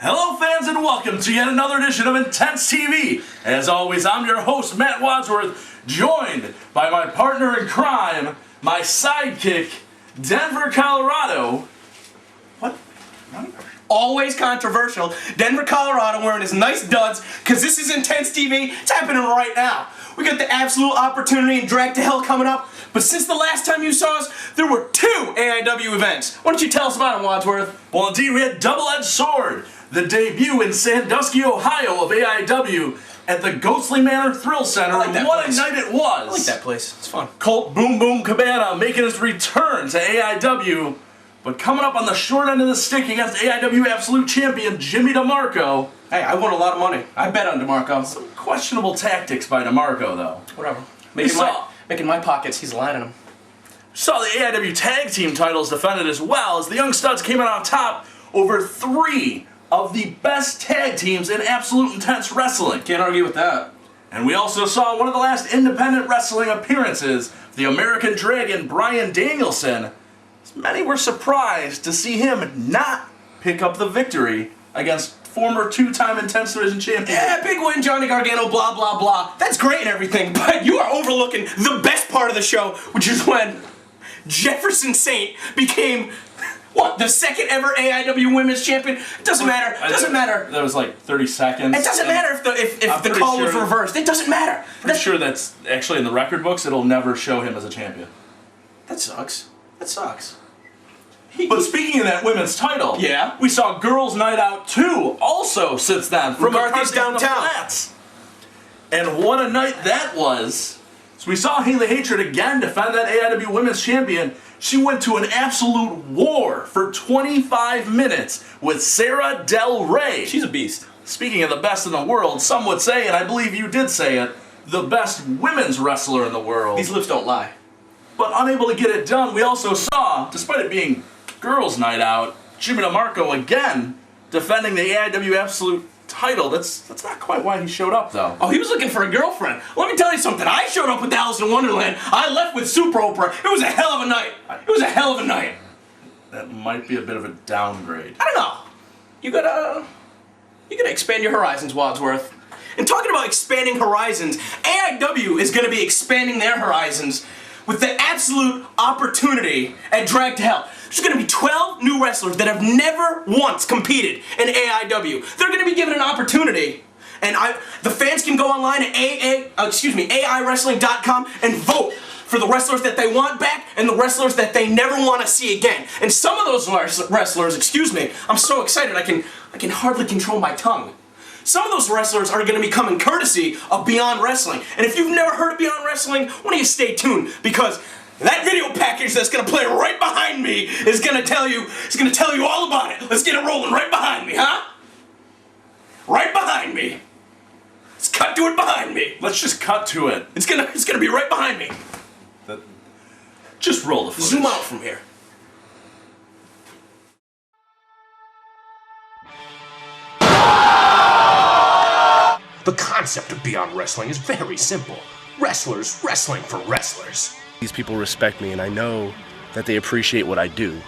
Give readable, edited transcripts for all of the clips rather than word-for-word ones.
Hello fans and welcome to yet another edition of Intense TV. As always, I'm your host, Matt Wadsworth, joined by my partner in crime, my sidekick, Denver, Colorado. What? Always controversial. Denver, Colorado wearing his nice duds, because this is Intense TV. It's happening right now. We got the absolute opportunity and drag to hell coming up, but since the last time you saw us, there were 2 AIW events. Why don't you tell us about them, Wadsworth? Well, indeed, we had Double-Edged Sword, the debut in Sandusky, Ohio of AIW at the Ghostly Manor Thrill Center. What a night it was. I like that place. It's fun. Colt Boom Boom Cabana making his return to AIW, but coming up on the short end of the stick against AIW Absolute Champion Jimmy Demarco. Hey, I won a lot of money. I bet on Demarco. Some questionable tactics by Demarco, though. Whatever. Making my pockets, he's lining them. Saw the AIW Tag Team titles defended as well, as the Young Studs came out on top over 3 of the best tag teams in Absolute Intense Wrestling. Can't argue with that. And we also saw one of the last independent wrestling appearances, the American Dragon, Bryan Danielson. Many were surprised to see him not pick up the victory against former 2-time Intense Division champion. Yeah, big win, Johnny Gargano, blah, blah, blah. That's great and everything, but you are overlooking the best part of the show, which is when Jefferson Saint became, what, the 2nd ever AIW Women's Champion? It doesn't matter. It doesn't matter. That was like 30 seconds. It doesn't matter if the call was reversed. It doesn't matter. Pretty sure that's actually in the record books. It'll never show him as a champion. That sucks. That sucks. But speaking of that women's title, yeah, we saw Girls Night Out 2 also since then from McCarthy's downtown. And what a night that was. So we saw Haley Hatred again defend that AIW Women's Champion. She went to an absolute war for 25 minutes with Sarah Del Rey. She's a beast. Speaking of the best in the world, some would say, and I believe you did say it, the best women's wrestler in the world. These lips don't lie. But unable to get it done, we also saw, despite it being Girls Night Out, Jimmy Demarco again defending the AIW Absolute title. That's not quite why he showed up, though. Oh, he was looking for a girlfriend. Let me tell you something. I showed up with Alice in Wonderland. I left with Super Oprah. It was a hell of a night. It was a hell of a night. That might be a bit of a downgrade. I don't know. You gotta expand your horizons, Wadsworth. And talking about expanding horizons, AIW is gonna be expanding their horizons with the absolute opportunity at Drag to Hell. There's going to be 12 new wrestlers that have never once competed in AIW. They're going to be given an opportunity, and the fans can go online at AIWrestling.com and vote for the wrestlers that they want back and the wrestlers that they never want to see again. And some of those wrestlers, I'm so excited I can hardly control my tongue. Some of those wrestlers are going to be coming courtesy of Beyond Wrestling. And if you've never heard of Beyond Wrestling, why don't you stay tuned, because that video package that's going to play right behind me is going to tell you all about it. Let's get it rolling right behind me, huh? Right behind me. Let's cut to it behind me. Let's just cut to it. It's gonna be right behind me. Just roll the footage. Zoom out from here. The concept of Beyond Wrestling is very simple. Wrestlers wrestling for wrestlers. These people respect me, and I know that they appreciate what I do.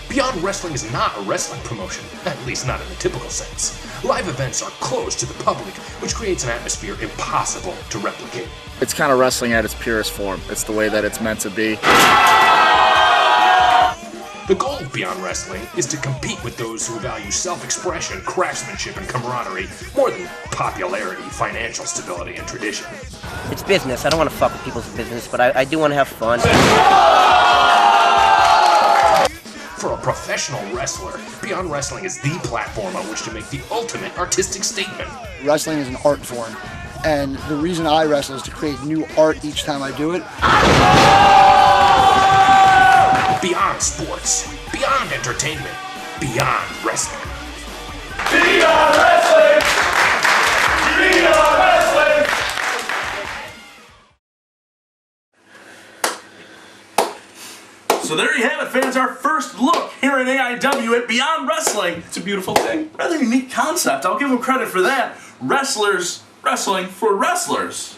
Beyond Wrestling is not a wrestling promotion, at least not in the typical sense. Live events are closed to the public, which creates an atmosphere impossible to replicate. It's kind of wrestling at its purest form. It's the way that it's meant to be. The goal of Beyond Wrestling is to compete with those who value self-expression, craftsmanship, and camaraderie more than popularity, financial stability, and tradition. It's business. I don't want to fuck with people's business, but I do want to have fun. For a professional wrestler, Beyond Wrestling is the platform on which to make the ultimate artistic statement. Wrestling is an art form, and the reason I wrestle is to create new art each time I do it. Beyond sports, beyond entertainment, beyond wrestling. Beyond Wrestling! Beyond Wrestling! So there you have it, fans. Our first look here at AIW at Beyond Wrestling. It's a beautiful thing. Rather unique concept. I'll give them credit for that. Wrestlers wrestling for wrestlers.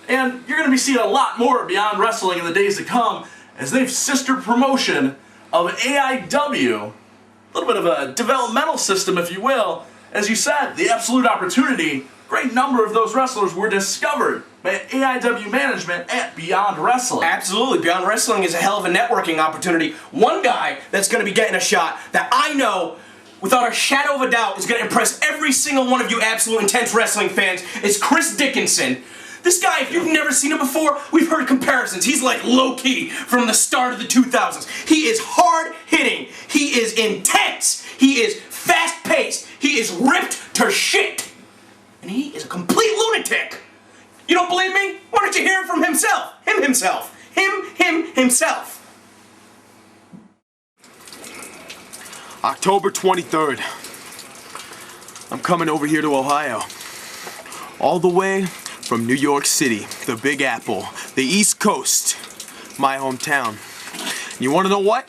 And you're going to be seeing a lot more Beyond Wrestling in the days to come as they've sister promotion of AIW. A little bit of a developmental system, if you will. As you said, the Absolute Opportunity, great number of those wrestlers were discovered by AIW management at Beyond Wrestling. Absolutely. Beyond Wrestling is a hell of a networking opportunity. One guy that's going to be getting a shot that I know without a shadow of a doubt is going to impress every single one of you Absolute Intense Wrestling fans is Chris Dickinson. This guy, if you've never seen him before, we've heard comparisons. He's like low-key from the start of the 2000s. He is hard-hitting. He is intense. He is fast-paced. He is ripped to shit. And he is a complete lunatic. You don't believe me? Why don't you hear it from himself? Himself. Himself. October 23rd. I'm coming over here to Ohio. All the way from New York City, the Big Apple, the East Coast, my hometown. You want to know what?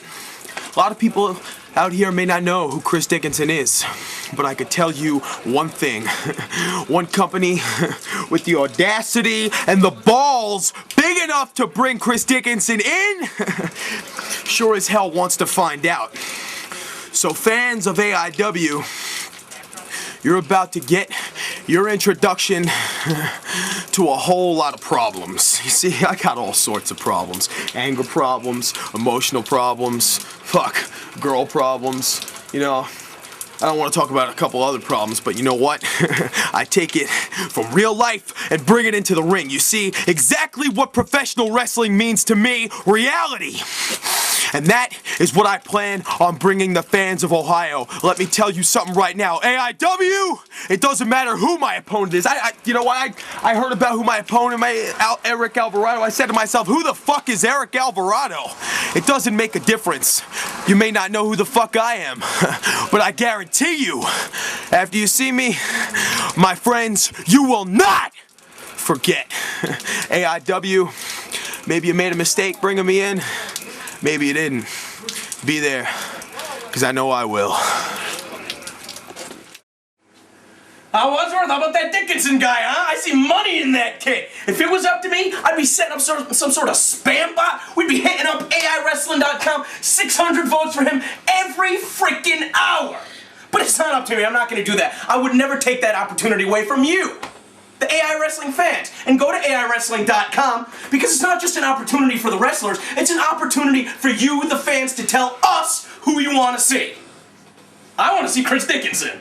A lot of people out here may not know who Chris Dickinson is, but I could tell you one thing. One company with the audacity and the balls big enough to bring Chris Dickinson in sure as hell wants to find out. So fans of AIW, you're about to get your introduction to a whole lot of problems. You see, I got all sorts of problems. Anger problems, emotional problems, girl problems. You know, I don't want to talk about a couple other problems, but you know what? I take it from real life and bring it into the ring. You see, exactly what professional wrestling means to me, reality. And that is what I plan on bringing the fans of Ohio. Let me tell you something right now. AIW, it doesn't matter who my opponent is. You know what? I heard about who my opponent is, Eric Alvarado. I said to myself, who the fuck is Eric Alvarado? It doesn't make a difference. You may not know who the fuck I am, but I guarantee you, after you see me, my friends, you will not forget. AIW, maybe you made a mistake bringing me in. Maybe you didn't. Be there, because I know I will. Wadsworth, how about that Dickinson guy, huh? I see money in that kid. If it was up to me, I'd be setting up some sort of spam bot. We'd be hitting up AIWrestling.com, 600 votes for him every freaking hour. But it's not up to me. I'm not going to do that. I would never take that opportunity away from you, the AI Wrestling fans. And go to AIWrestling.com because it's not just an opportunity for the wrestlers, it's an opportunity for you, the fans, to tell us who you want to see. I want to see Chris Dickinson.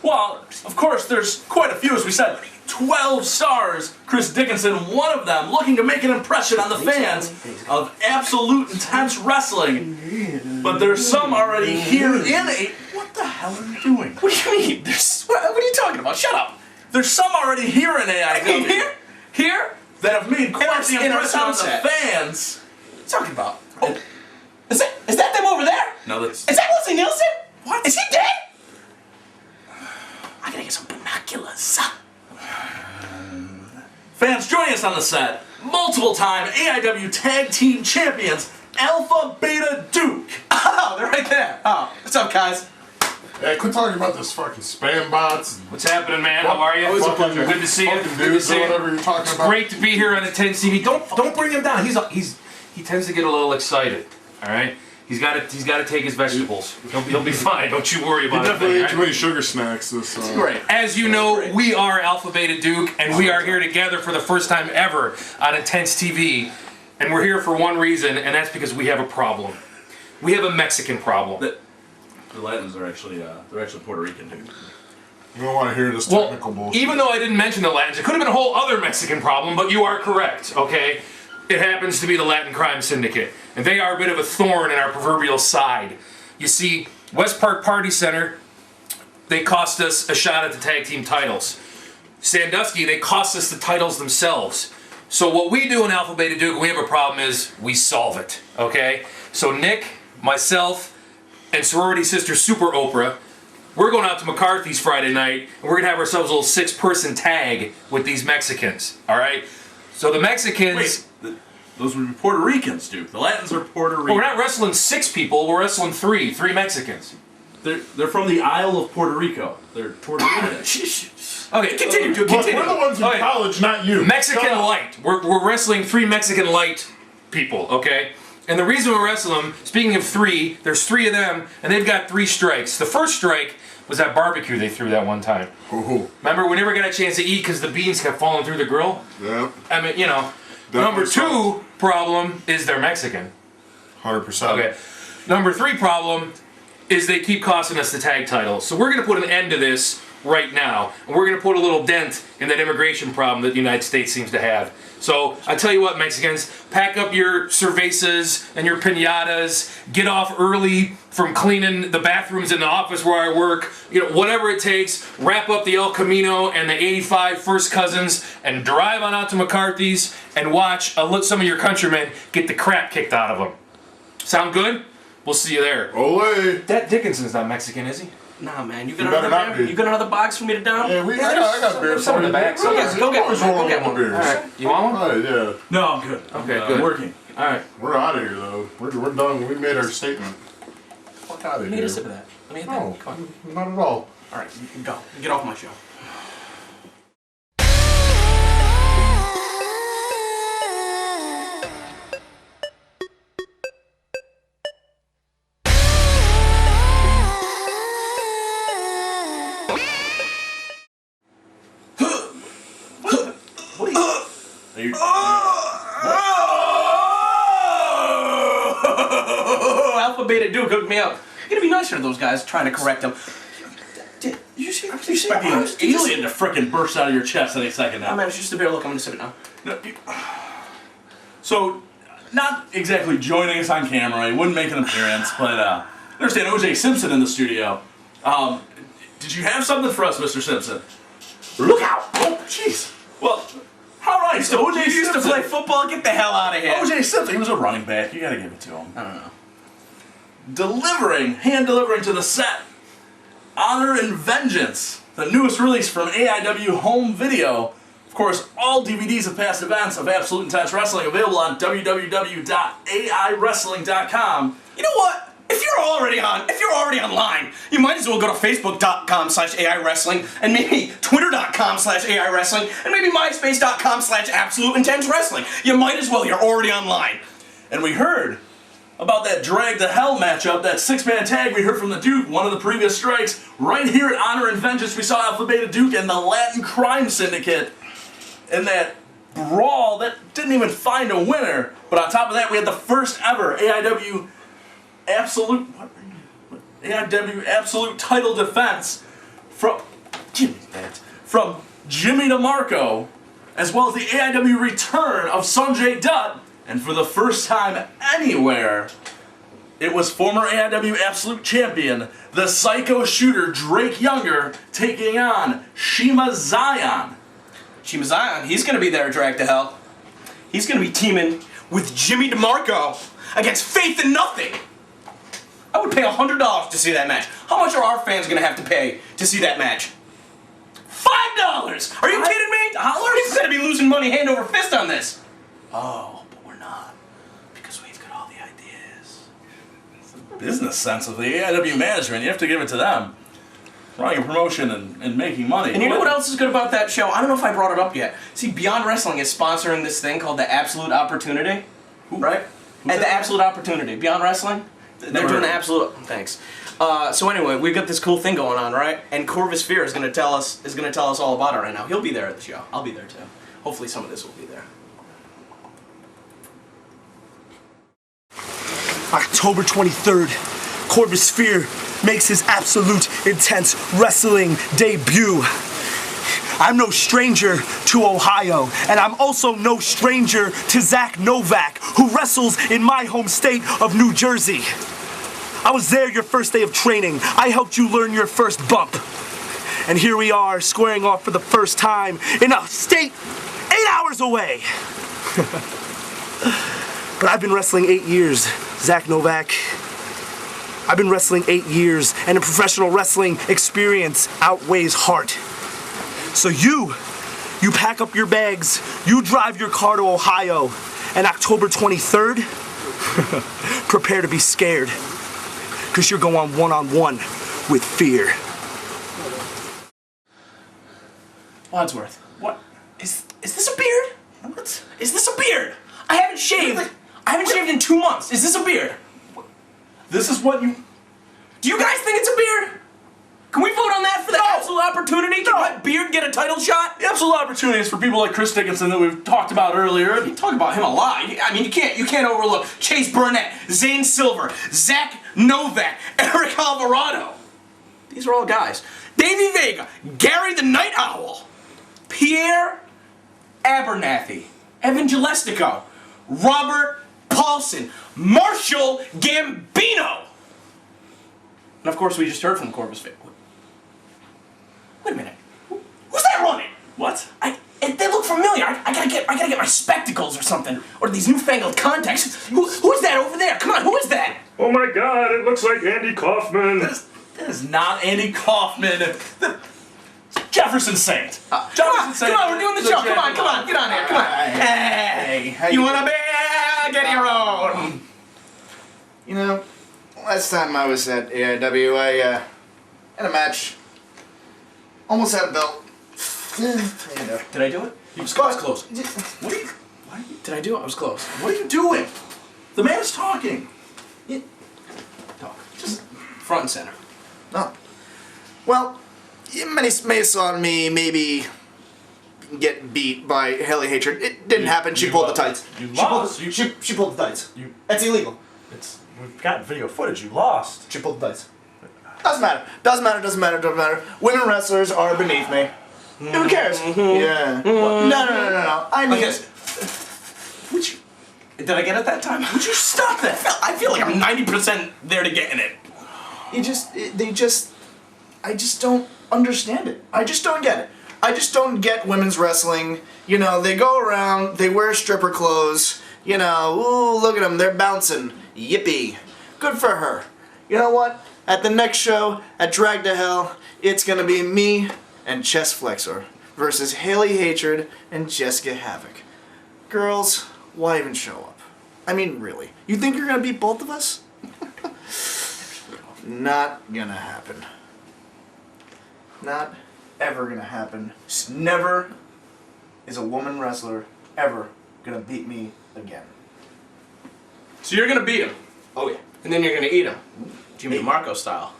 Well, of course, there's quite a few, as we said. 12 stars, Chris Dickinson, one of them, looking to make an impression on the fans of Absolute Intense Wrestling. But there's some already here in a... What the hell are you doing? What do you mean? What are you talking about? Shut up. There's some already here in AIW. Here? That have made quite the impression on the fans. What are you talking about? Oh, is that them over there? No, that's... Is that Leslie Nielsen? What? Is he dead? I gotta get some binoculars. Fans, joining us on the set, multiple-time AIW Tag Team Champions, Alpha Beta Duke. Oh, they're right there. Oh, what's up, guys? Hey, quit talking about this fucking spam bots. What's happening, man? How are you? Good to see you. Good to see you. Whatever you're talking about. Great to be here on Intense TV. Don't bring him down. He tends to get a little excited. All right. He's got to take his vegetables. He'll be fine. Don't you worry about it. Definitely ate too many sugar snacks. Great. As you know, we are Alpha Beta Duke, and we are here together for the first time ever on Intense TV. And we're here for one reason, and that's because we have a problem. We have a Mexican problem. The Latins are actually Puerto Rican, dude. You don't want to hear this technical bullshit. Even though I didn't mention the Latins, it could have been a whole other Mexican problem, but you are correct, okay? It happens to be the Latin Crime Syndicate, and they are a bit of a thorn in our proverbial side. You see, West Park Party Center, they cost us a shot at the tag team titles. Sandusky, they cost us the titles themselves. So what we do in Alpha Beta Duke when we have a problem is we solve it, okay? So Nick, myself, and sorority sister Super Oprah, we're going out to McCarthy's Friday night, and we're going to have ourselves a little 6-person tag with these Mexicans, all right? So the Mexicans... Wait, Those would be Puerto Ricans, Duke. The Latins are Puerto Ricans. Well, we're not wrestling 6 people, we're wrestling 3 Mexicans. They're from the Isle of Puerto Rico. They're Puerto Rican. Okay, continue, Duke, continue. We're the ones in college, not you. Mexican light. We're wrestling 3 Mexican light people, okay? And the reason we're wrestling them, speaking of 3, there's 3 of them, and they've got 3 strikes. The first strike was that barbecue they threw that one time. Ooh. Remember, we never got a chance to eat because the beans kept falling through the grill? Yeah. I mean, you know. Definitely Number 2 problem is they're Mexican. 100%. Okay. Number 3 problem is they keep costing us the tag title. So we're going to put an end to this right now. And we're going to put a little dent in that immigration problem that the United States seems to have. So I tell you what, Mexicans, pack up your cervezas and your piñatas, get off early from cleaning the bathrooms in the office where I work, you know, whatever it takes, wrap up the El Camino and the 85 First Cousins and drive on out to McCarthy's and watch some of your countrymen get the crap kicked out of them. Sound good? We'll see you there. Ole. That Dickinson's not Mexican, is he? Nah, man. You You better not another be. You got another box for me to down? Yeah, I got beer some in the back. So go get one. Always rolling Go get my one. beers. All right. You want one? All right, yeah. No, I'm good. Okay, I'm good. working. All right. We're out of here, though. We're done. We made our statement. Fuck out of You here. need a sip of that. Let me hit that. No, Come on. not at all. All right, you can go. Get off my show. Alpha Beta Duke hooked me up. You gotta be nicer to those guys trying to correct them. You see? Expecting an alien to frickin' burst out of your chest any second now. Oh man, it's just a beer. Look, I'm gonna sip it now. No, so, not exactly joining us on camera, he wouldn't make an appearance, but I understand O.J. Simpson in the studio. Did you have something for us, Mr. Simpson? Look out! Oh, jeez. Well, how nice. O.J. You used to play football? Get the hell out of here. O.J. Simpson, he was a running back. You gotta give it to him. I don't know. Hand delivering to the set, Honor and Vengeance, the newest release from AIW Home Video. Of course, all DVDs of past events of Absolute Intense Wrestling available on www.aiwrestling.com. You know what? If you're already online, you might as well go to facebook.com/AIWrestling and maybe twitter.com/AIWrestling and maybe myspace.com/Absolute Intense Wrestling. You might as well. You're already online. And we heard about that Drag to Hell matchup, that 6-man tag we heard from the Duke, one of the previous strikes. Right here at Honor and Vengeance, we saw Alpha Beta Duke and the Latin Crime Syndicate in that brawl that didn't even find a winner. But on top of that, we had the first ever AIW Absolute title defense from Jimmy Demarco, as well as the AIW return of Sanjay Dutt. And for the first time anywhere, it was former AIW Absolute Champion, the Psycho Shooter Drake Younger, taking on Shima Zion. Shima Zion, he's gonna be there at Drag to Hell. He's gonna be teaming with Jimmy Demarco against Faith in Nothing. I would pay $100 to see that match. How much are our fans gonna have to pay to see that match? $5! Are you kidding me? He's gonna be losing money hand over fist on this. Oh, but we're not. Because we've got all the ideas. It's the business sense of the AIW management. You have to give it to them. Running a promotion and making money. And you know what else is good about that show? I don't know if I brought it up yet. See, Beyond Wrestling is sponsoring this thing called the Absolute Opportunity. Right? At the Absolute Opportunity. Beyond Wrestling? They're doing the Absolute... Thanks. So anyway, we've got this cool thing going on, right? And Corvis Fear is going to tell us all about it right now. He'll be there at the show. I'll be there too. Hopefully some of this will be there. October 23rd, Corvis Fear makes his Absolute Intense Wrestling debut. I'm no stranger to Ohio, and I'm also no stranger to Zach Novak, who wrestles in my home state of New Jersey. I was there your first day of training. I helped you learn your first bump. And here we are, squaring off for the first time in a state 8 hours away. But I've been wrestling 8 years, Zach Novak. I've been wrestling 8 years, and a professional wrestling experience outweighs heart. So you pack up your bags, you drive your car to Ohio, And October 23rd, prepare to be scared. Because you're going one-on-one with Fear. Wadsworth, what? Is this a beard? What? Is this a beard? I haven't shaved. I haven't shaved in 2 months. Is this a beard? This is what you... Do you guys think it's a beard? Can we vote on that for the absolute opportunity? Can my beard get a title shot? The absolute opportunity is for people like Chris Dickinson that we've talked about earlier. You talk about him a lot. I mean, you can't overlook Chase Burnett, Zane Silver, Zach Novak, Eric Alvarado. These are all guys. Davey Vega, Gary the Night Owl, Pierre Abernathy, Evan Gillestico, Robert Paulson, Marshall Gambino. And of course, we just heard from Corvis Fear. Wait a minute. Who's that running? What? They look familiar. I gotta get my spectacles or something, or these newfangled contacts. Who's that over there? Come on, who is that? Oh my God! It looks like Andy Kaufman. That is not Andy Kaufman. Jefferson Saint. Jefferson Saint. Come on, we're doing the show. Come on, get on here. Come on. Hey, you wanna be? Get your own. You know, last time I was at AIW, I had a match. Almost had a belt. Did I do it? I was close. What are you... Did I do it? I was close. What are you doing? The man is talking. Talk. Just front and center. No. Well, many may have saw me maybe get beat by Haley Hatred. It didn't happen. She pulled the tights. You lost. She pulled the tights. That's illegal. We've got video footage. You lost. She pulled the tights. Doesn't matter. Women wrestlers are beneath me. Who cares? Yeah. No. I mean... Okay. Did I get it that time? Would you stop that? I feel like I'm 90% there to getting it. I just don't understand it. I just don't get it. I just don't get women's wrestling. You know, they go around, they wear stripper clothes. You know, ooh, look at them, they're bouncing. Yippee. Good for her. You know what? At the next show, at Drag to Hell, it's gonna be me and Chest Flexor versus Haley Hatred and Jessica Havoc. Girls, why even show up? I mean, really. You think you're gonna beat both of us? Not gonna happen. Not ever gonna happen. Never is a woman wrestler ever gonna beat me again. So you're gonna beat him? Oh yeah. And then you're gonna eat him? Jimmy Demarco style.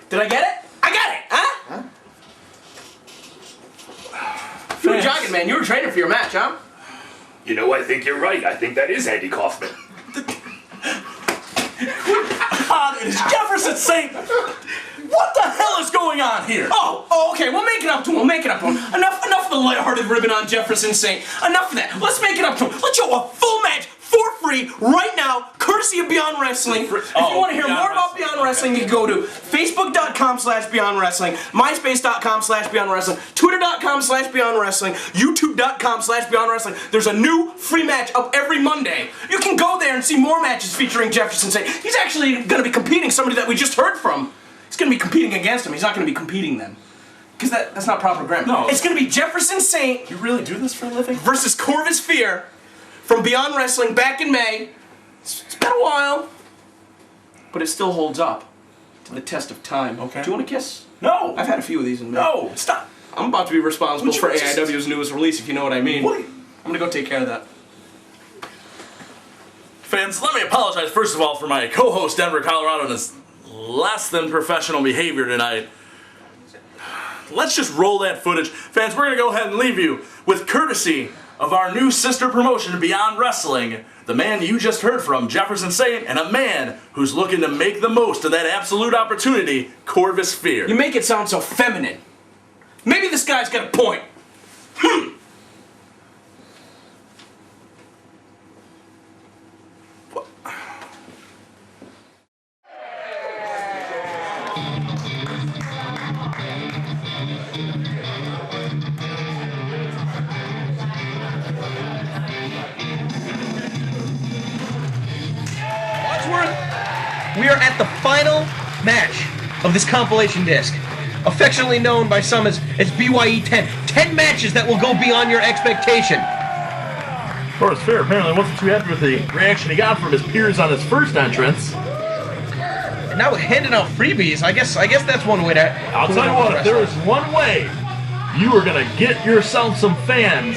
Did I get it? I got it! Huh? You were jogging, man. You were training for your match, huh? You know, I think you're right. I think that is Andy Kaufman. God, it is Jefferson Saint. What the hell is going on here? Oh, okay. We'll make it up to him. Enough of the lighthearted ribbon on Jefferson Saint. Enough of that. Let's make it up to him. Let's show a full match for free right now, courtesy of Beyond Wrestling. If you want to hear more about Beyond Wrestling, you can go to Facebook.com/Beyond Wrestling, MySpace.com/Beyond Wrestling, Twitter.com/Beyond Wrestling, YouTube.com/Beyond Wrestling. There's a new free match up every Monday. You can go there and see more matches featuring Jefferson Saint. He's actually going to be competing somebody that we just heard from. He's going to be competing against him. He's not going to be competing them. Because that's not proper grammar. No. It's going to be Jefferson Saint. You really do this for a living? Versus Corvis Fear from Beyond Wrestling back in May. It's been a while, but it still holds up to the test of time. Okay. Do you want a kiss? No. I've had a few of these in May. No, stop. I'm about to be responsible for AIW's newest release, if you know what I mean. What? I'm going to go take care of that. Fans, let me apologize first of all for my co-host Denver, Colorado, and his less than professional behavior tonight. Let's just roll that footage. Fans, we're going to go ahead and leave you with courtesy of our new sister promotion, Beyond Wrestling, the man you just heard from, Jefferson Saint, and a man who's looking to make the most of that absolute opportunity, Corvis Fear. You make it sound so feminine. Maybe this guy's got a point. We are at the final match of this compilation disc, affectionately known by some as BYE 10. 10 matches that will go beyond your expectation. Corvis Fear apparently wasn't too happy with the reaction he got from his peers on his first entrance. And now handing out freebies, I guess that's one way to... I'll tell you what, if there is one way you are going to get yourself some fans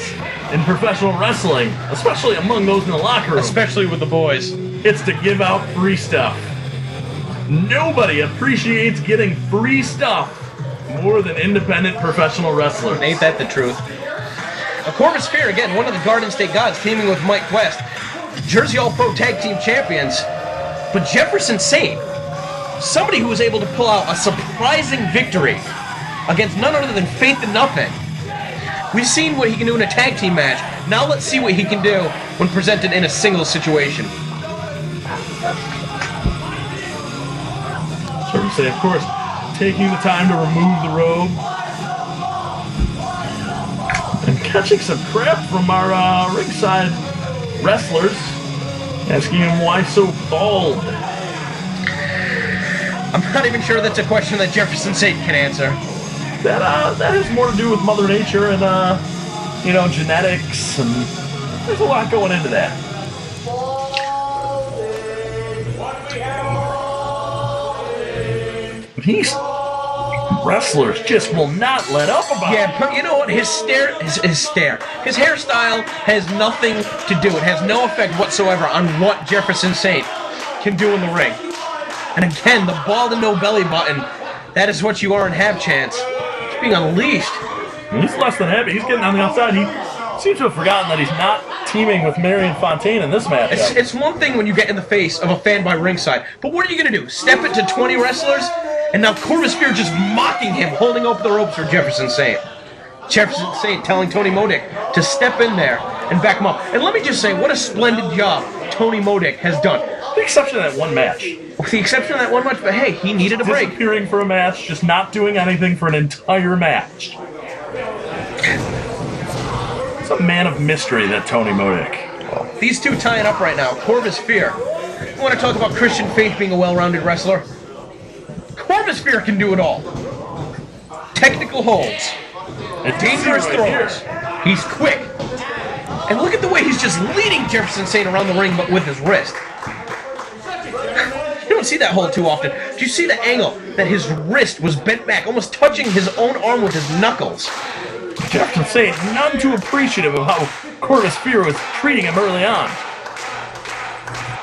in professional wrestling, especially among those in the locker room. Especially with the boys. It's to give out free stuff. Nobody appreciates getting free stuff more than independent professional wrestlers. Ain't that the truth? Corvis Fear, again, one of the Garden State Gods, teaming with Mike West, Jersey All-Pro Tag Team Champions. But Jefferson Saint, somebody who was able to pull out a surprising victory against none other than Faith and Nothing. We've seen what he can do in a tag team match. Now let's see what he can do when presented in a single situation. Jefferson Saint, of course, taking the time to remove the robe. And catching some crap from our ringside wrestlers, asking him why so bald. I'm not even sure that's a question that Jefferson Saint can answer. That has more to do with Mother Nature and genetics, and there's a lot going into that. But wrestlers just will not let up about it. Yeah, but you know what? His hairstyle has nothing to do. It has no effect whatsoever on what Jefferson Saint can do in the ring. And again, the bald and no belly button, that is what you are in Have Chance. It's being unleashed. He's less than happy. He's getting on the outside. He seems to have forgotten that he's not teaming with Marion Fontaine in this match. It's one thing when you get in the face of a fan by ringside, but what are you going to do? Step it to 20 wrestlers? And now Corvis Fear just mocking him, holding open the ropes for Jefferson Saint. Jefferson Saint telling Tony Modic to step in there and back him up. And let me just say, what a splendid job Tony Modic has done. With the exception of that one match. With the exception of that one match, but hey, he needed a break. Disappearing for a match, just not doing anything for an entire match. It's a man of mystery, that Tony Modic. These two tying up right now, Corvis Fear. You want to talk about Christian Faith being a well-rounded wrestler? Corvis Fear can do it all. Technical holds. Dangerous throws. He's quick. And look at the way he's just leading Jefferson Saint around the ring, but with his wrist. You don't see that hold too often. Do you see the angle that his wrist was bent back, almost touching his own arm with his knuckles? Jefferson Saint, none too appreciative of how Corvis Fear was treating him early on.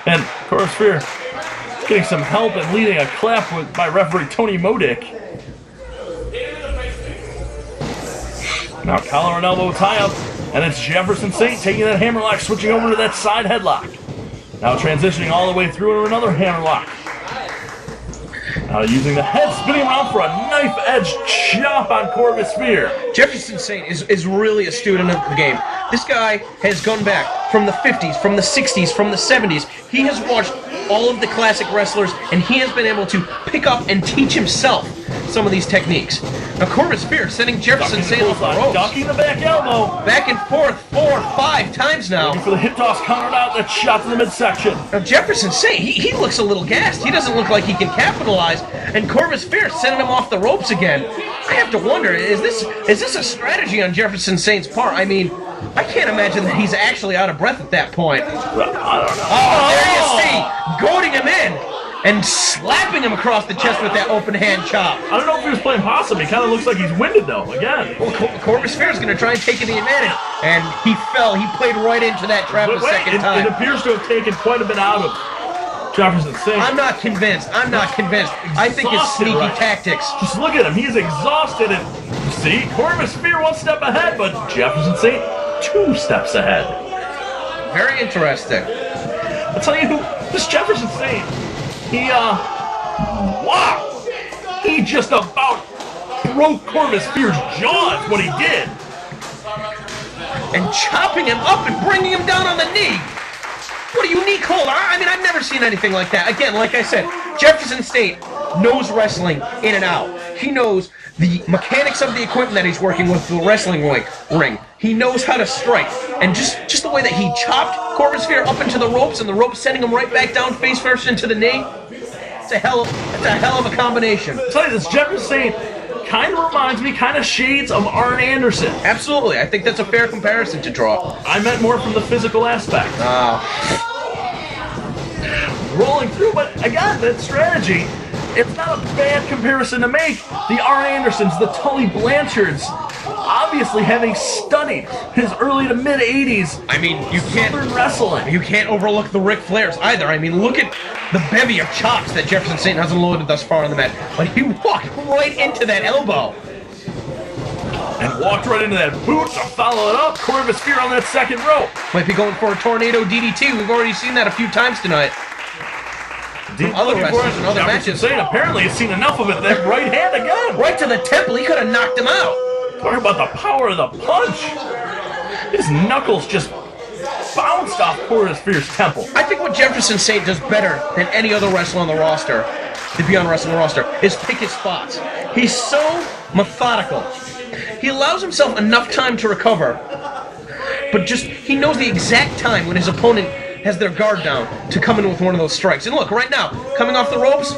And Corvis Fear getting some help and leading a clap by referee Tony Modic. Now collar and elbow tie up, and it's Jefferson Saint taking that hammerlock, switching over to that side headlock. Now transitioning all the way through to another hammerlock. Now using the head, spinning around for a knife-edge chop on Corvis Fear. Jefferson Saint is really a student of the game. This guy has gone back from the 50s, from the 60s, from the 70s. He has watched all of the classic wrestlers, and he has been able to pick up and teach himself some of these techniques. Now Corvis Fear sending Jefferson Saint off the ropes. Ducking the back elbow. Back and forth 4 or 5 times now. Looking for the hip toss, countered out, that shot to the midsection. Now Jefferson Saint, he looks a little gassed. He doesn't look like he can capitalize. And Corvis Fear sending him off the ropes again. I have to wonder, is this a strategy on Jefferson Saint's part? I mean, I can't imagine that he's actually out of breath at that point. I don't know. Oh, there you see, goading him in and slapping him across the chest with that open hand chop. I don't know if he was playing possum. He kind of looks like he's winded though. Again. Well, Corvis Fear is going to try and take the advantage, and he fell. He played right into that trap a second time. It appears to have taken quite a bit out of Jefferson Saint. I'm not convinced. I think it's sneaky tactics. Just look at him. He's exhausted. And see, Corvis Fear 1 step ahead, but Jefferson Saint 2 steps ahead. Very interesting. I'll tell you who, this Jefferson Saint, wow! He just about broke Corvis Fear's jaws when he did. And chopping him up and bringing him down on the knee. What a unique hold. I mean, I've never seen anything like that. Again, like I said, Jefferson Saint knows wrestling in and out. He knows the mechanics of the equipment that he's working with, the wrestling ring. He knows how to strike. And just the way that he chopped Corvis Fear up into the ropes, and the ropes sending him right back down face first into the knee, it's a hell of a combination. I'll tell you this, Jefferson Saint kind of reminds me, kind of shades of Arn Anderson. Absolutely, I think that's a fair comparison to draw. I meant more from the physical aspect. Rolling through, but again, that strategy, it's not a bad comparison to make. The Arn Andersons, the Tully Blanchards, obviously having studied his early to mid 80s. I mean, you can't Southern wrestling. You can't overlook the Ric Flairs either. I mean, look at the bevy of chops that Jefferson Saint has unloaded thus far on the mat. But he walked right into that elbow. And walked right into that boot to follow it up. Corvis Fear on that second rope. Might be going for a tornado DDT. We've already seen that a few times tonight. Other wrestlers and other matches. Saint apparently has seen enough of it. That right hand again. Right to the temple. He could have knocked him out. Talking about the power of the punch. His knuckles just bounced off Corvis Fear's temple. I think what Jefferson Saint does better than any other wrestler on the roster, the Beyond Wrestling roster, is pick his spots. He's so methodical. He allows himself enough time to recover, but he knows the exact time when his opponent has their guard down to come in with one of those strikes. And look, right now, coming off the ropes,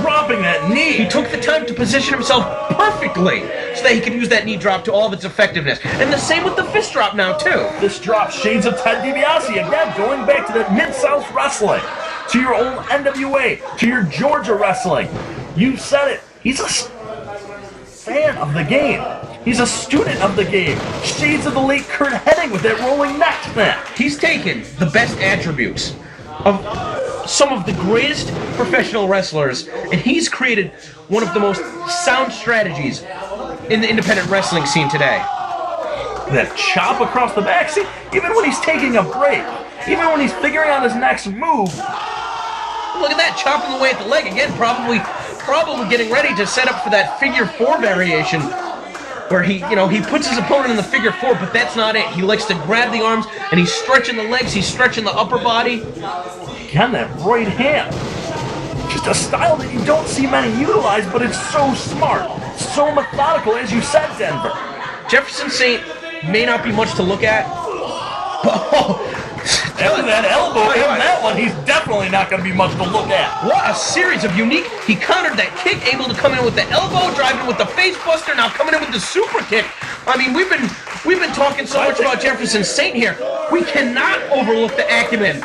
dropping that knee. He took the time to position himself perfectly so that he could use that knee drop to all of its effectiveness. And the same with the fist drop now, too. This drop, shades of Ted DiBiase. Again, going back to that Mid-South wrestling, to your old NWA, to your Georgia wrestling. You said it. He's a fan of the game. He's a student of the game. Shades of the late Kurt Hennig with that rolling neck snap. He's taken the best attributes of some of the greatest professional wrestlers, and he's created one of the most sound strategies in the independent wrestling scene today. That chop across the back. See, even when he's taking a break, even when he's figuring out his next move. Look at that, chopping away at the leg again, probably getting ready to set up for that figure 4 variation, where he puts his opponent in the figure 4, but that's not it. He likes to grab the arms, and he's stretching the legs, he's stretching the upper body. Again, that right hand. Just a style that you don't see many utilize, but it's so smart, so methodical, as you said, Denver. Jefferson Saint may not be much to look at, but after that elbow and that one, he's definitely not going to be much to look at. What a series of unique. He countered that kick, able to come in with the elbow, driving with the face buster, now coming in with the super kick. I mean, we've been talking so much about Jefferson Saint here. We cannot overlook the acumen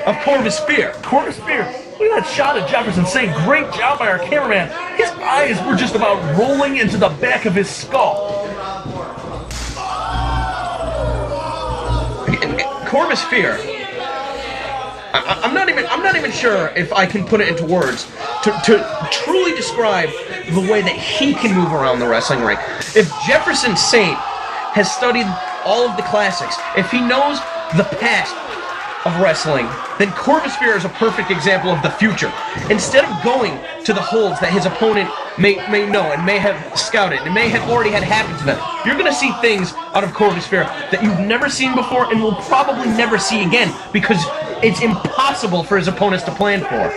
of Corvis Fear. Corvis Fear. Look at that shot of Jefferson Saint. Great job by our cameraman. His eyes were just about rolling into the back of his skull. Corvis Fear. I'm not even sure if I can put it into words to truly describe the way that he can move around the wrestling ring. If Jefferson Saint has studied all of the classics, if he knows the past of wrestling, then Corvis Fear is a perfect example of the future. Instead of going to the holds that his opponent may know and may have scouted and may have already had happen to them, you're going to see things out of Corvis Fear that you've never seen before and will probably never see again, because it's impossible for his opponents to plan for.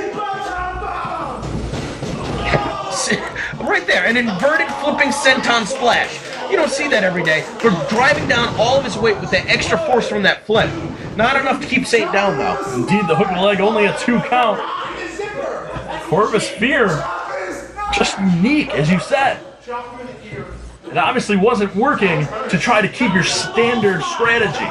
Right there, an inverted flipping senton splash. You don't see that every day. But driving down all of his weight with that extra force from that flip. Not enough to keep Saint down, though. Indeed, the hook and leg only a 2 count. Corvis Fear, just unique, as you said. It obviously wasn't working to try to keep your standard strategy.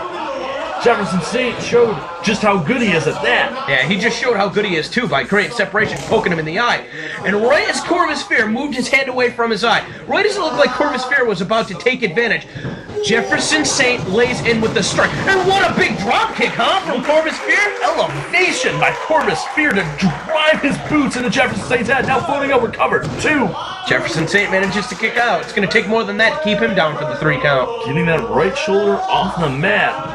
Jefferson Saint showed just how good he is at that. Yeah, he just showed how good he is, too, by creating separation, poking him in the eye. And right as Corvis Fear moved his hand away from his eye, right as it looked like Corvis Fear was about to take advantage, Jefferson Saint lays in with the strike. And what a big drop kick, huh, from Corvis Fear? Elevation by Corvis Fear to drive his boots into Jefferson Saint's head. Now floating over, covered. 2. Jefferson Saint manages to kick out. It's going to take more than that to keep him down for the 3 count. Getting that right shoulder off the mat.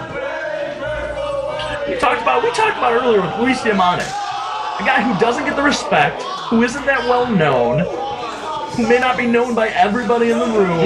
We talked about earlier with Luis Diamante, a guy who doesn't get the respect, who isn't that well known, who may not be known by everybody in the room.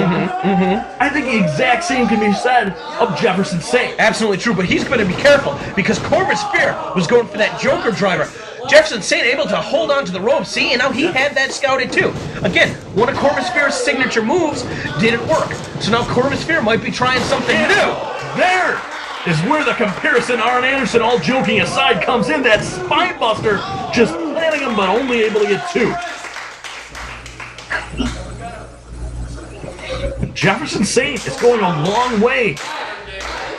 I think the exact same can be said of Jefferson Saint. Absolutely true, but he's going to be careful because Corvis Fear was going for that Joker driver. Jefferson Saint able to hold on to the rope, see, and now he had that scouted too. Again, one of Corvis Fear's signature moves didn't work, so now Corvis Fear might be trying something new. There is where the comparison, Arn Anderson, all joking aside, comes in. That spine buster just planting him, but only able to get 2. Jefferson Saint is going a long way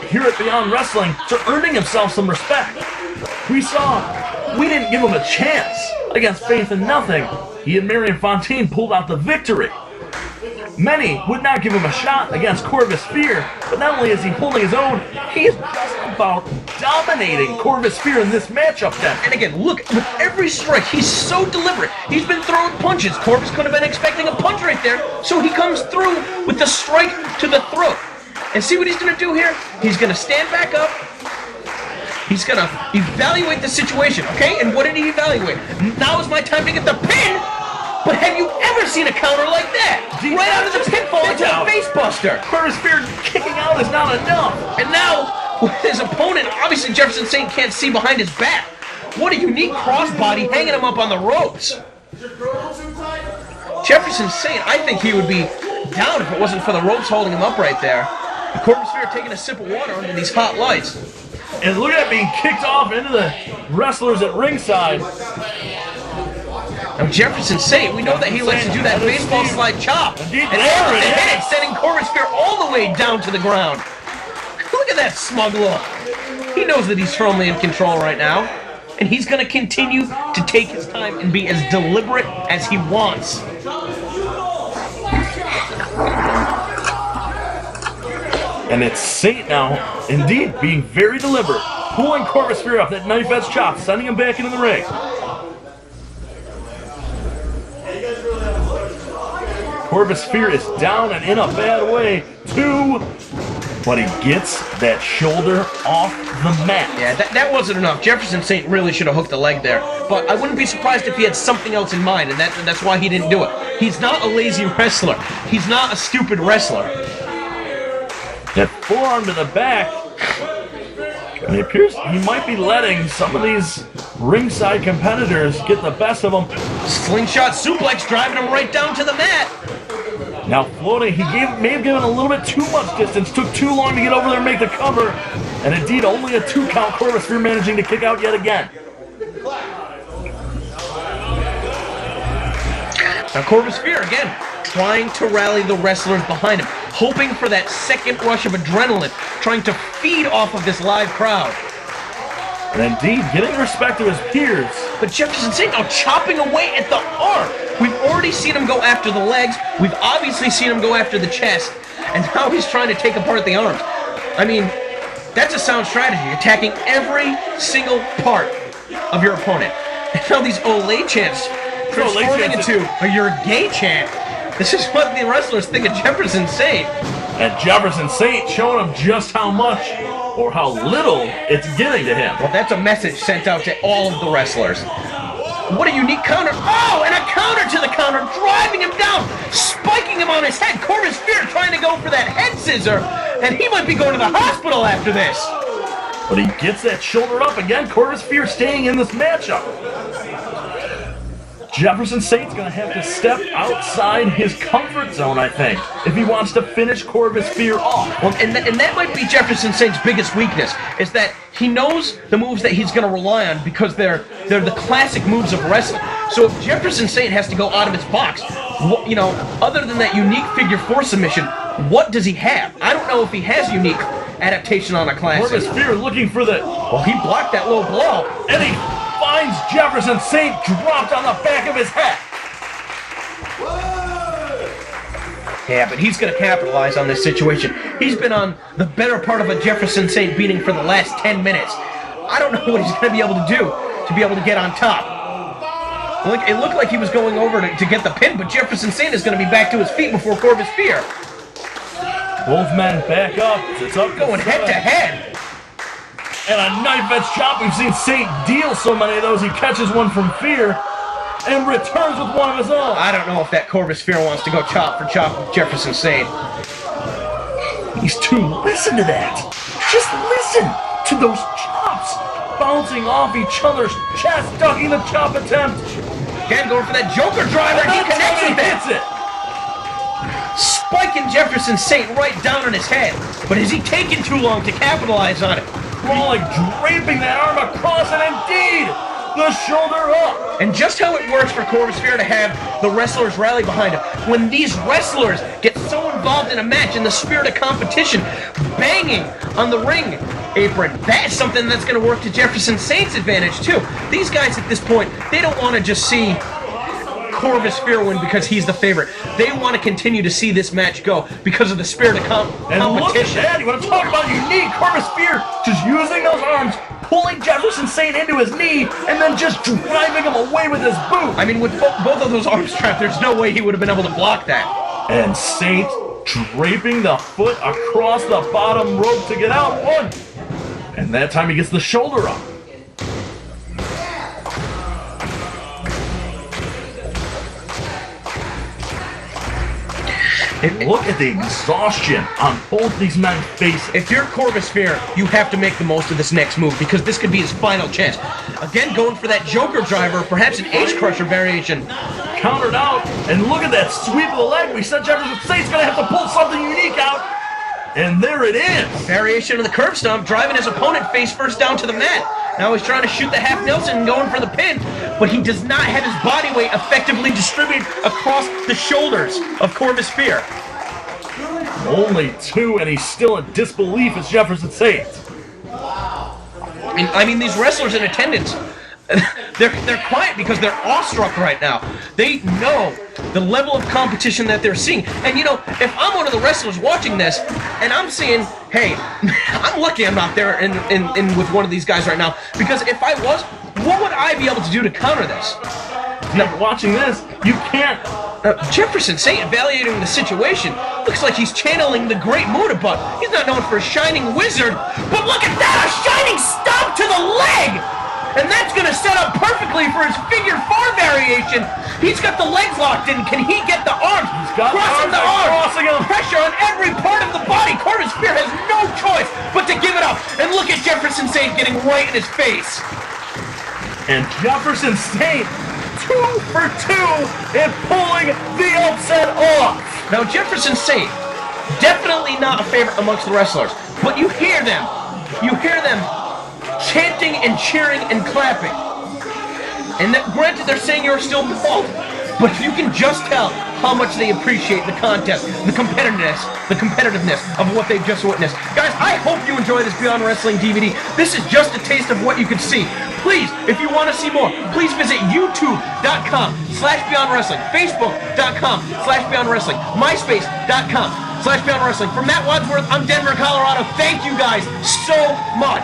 here at Beyond Wrestling to earning himself some respect. We didn't give him a chance against Faith in Nothing. He and Marion Fontaine pulled out the victory. Many would not give him a shot against Corvis Fear, but not only is he holding his own, he is just about dominating Corvis Fear in this matchup then. And again, look, with every strike, he's so deliberate. He's been throwing punches. Corvis could have been expecting a punch right there, so he comes through with the strike to the throat. And see what he's going to do here? He's going to stand back up. He's going to evaluate the situation, okay? And what did he evaluate? Now is my time to get the pin! But have you ever seen a counter like that? Right out of the pinfall into a face buster. Corvis Fear kicking out is not enough. And now, with his opponent, obviously Jefferson Saint can't see behind his back. What a unique crossbody hanging him up on the ropes. Jefferson Saint, I think he would be down if it wasn't for the ropes holding him up right there. And Corvis Fear taking a sip of water under these hot lights. And look at that being kicked off into the wrestlers at ringside. Now Jefferson Saint, we know that he likes to do that baseball slide chop. And able to hit it, sending Corvis Fear all the way down to the ground. Look at that smug look. He knows that he's firmly in control right now. And he's going to continue to take his time and be as deliberate as he wants. And it's Saint now, indeed, being very deliberate. Pulling Corvis Fear up, that knife edge chop, sending him back into the ring. Corvis Fear is down and in a bad way, too. But he gets that shoulder off the mat. Yeah, that wasn't enough. Jefferson Saint really should have hooked the leg there. But I wouldn't be surprised if he had something else in mind, and that's why he didn't do it. He's not a lazy wrestler. He's not a stupid wrestler. That forearm to the back. And it appears he might be letting some of these ringside competitors get the best of him. Slingshot suplex driving him right down to the mat. Now floating, he may have given a little bit too much distance, took too long to get over there and make the cover. And indeed, only a 2 count, Corvis Fear managing to kick out yet again. Now Corvis Fear, again, trying to rally the wrestlers behind him, hoping for that second rush of adrenaline, trying to feed off of this live crowd. And indeed, getting the respect of his peers. But Jefferson Saint now chopping away at the arm. We've already seen him go after the legs. We've obviously seen him go after the chest. And now he's trying to take apart the arms. I mean, that's a sound strategy, attacking every single part of your opponent. And now these Olay chants transforming into a "you're gay" chant. This is what the wrestlers think of Jefferson Saint. And Jefferson Saint showing him just how much or how little it's getting to him. Well, that's a message sent out to all of the wrestlers. What a unique counter. Oh, and a counter to the counter, driving him down, spiking him on his head. Corvis Fear trying to go for that head scissor, and he might be going to the hospital after this. But he gets that shoulder up again. Corvis Fear staying in this matchup. Jefferson Saint's going to have to step outside his comfort zone, I think, if he wants to finish Corvis Fear off. Well, and that might be Jefferson Saint's biggest weakness, is that he knows the moves that he's going to rely on because they're the classic moves of wrestling. So if Jefferson Saint has to go out of his box, you know, other than that unique figure 4 submission, what does he have? I don't know if he has unique adaptation on a classic. Corvis Fear looking for the... Well, he blocked that low blow. And he finds Jefferson Saint dropped on the back of his head. Yeah, but he's going to capitalize on this situation. He's been on the better part of a Jefferson Saint beating for the last 10 minutes. I don't know what he's going to be able to do to be able to get on top. It looked like he was going over to get the pin, but Jefferson Saint is going to be back to his feet before Corvis Fear. Both men back up. It's up going head to head. And a knife edge chop. We've seen Saint deal so many of those. He catches one from Fear and returns with one of his own. I don't know if that Corvis Fear wants to go chop for chop with Jefferson Saint. Listen to that. Just listen to those chops bouncing off each other's chest, ducking the chop attempt. Again, going for that Joker driver. He connects with it. Spiking Jefferson Saint right down on his head. But is he taking too long to capitalize on it? Crawling, draping that arm across, and indeed, the shoulder up. And just how it works for Corvis Fear to have the wrestlers rally behind him. When these wrestlers get so involved in a match in the spirit of competition, banging on the ring apron, that's something that's going to work to Jefferson Saint's advantage too. These guys at this point, they don't want to just see Corvis Fear win because he's the favorite. They want to continue to see this match go because of the spirit of competition. And look at that, you want to talk about unique, Corvis Fear just using those arms, pulling Jefferson Saint into his knee, and then just driving him away with his boot. I mean, with both of those arms trapped, there's no way he would have been able to block that. And Saint draping the foot across the bottom rope to get out. One. And that time he gets the shoulder up. And look at the exhaustion on both these men's faces. If you're Corvis Fear, you have to make the most of this next move because this could be his final chance. Again, going for that Joker driver, perhaps an Ace Crusher variation. Countered out, and look at that sweep of the leg. We said Jefferson Saint's going to have to pull something unique out. And there it is. A variation of the curb stomp, driving his opponent face first down to the mat. Now he's trying to shoot the half Nelson and going for the pin, but he does not have his body weight effectively distributed across the shoulders of Corvis Fear. Only two, and he's still in disbelief as Jefferson Saint. I mean, these wrestlers in attendance, they're quiet because they're awestruck right now. They know the level of competition that they're seeing. And you know, if I'm one of the wrestlers watching this, and I'm seeing, hey, I'm lucky I'm not there in with one of these guys right now, because if I was, what would I be able to do to counter this? Now, watching this, you can't. Jefferson Saint evaluating the situation. Looks like he's channeling the great Muda, but he's not known for a shining wizard. But look at that, a shining stomp to the leg! And that's going to set up perfectly for his figure 4 variation. He's got the legs locked in. Can he get the arms? He's got crossing the arms. Crossing them. Pressure on every part of the body. Corvis Fear has no choice but to give it up. And look at Jefferson Saint getting right in his face. And Jefferson Saint 2 for 2 and pulling the upset off. Now Jefferson Saint, definitely not a favorite amongst the wrestlers, but you hear them chanting and cheering and clapping. And that, granted, they're saying you're still bald, but you can just tell how much they appreciate the contest, the competitiveness of what they've just witnessed. Guys, I hope you enjoy this Beyond Wrestling DVD. This is just a taste of what you could see. Please, if you want to see more, please visit youtube.com/Beyond Wrestling, facebook.com/Beyond Wrestling, myspace.com/Beyond Wrestling. From Matt Wadsworth, I'm Denver, Colorado. Thank you guys so much.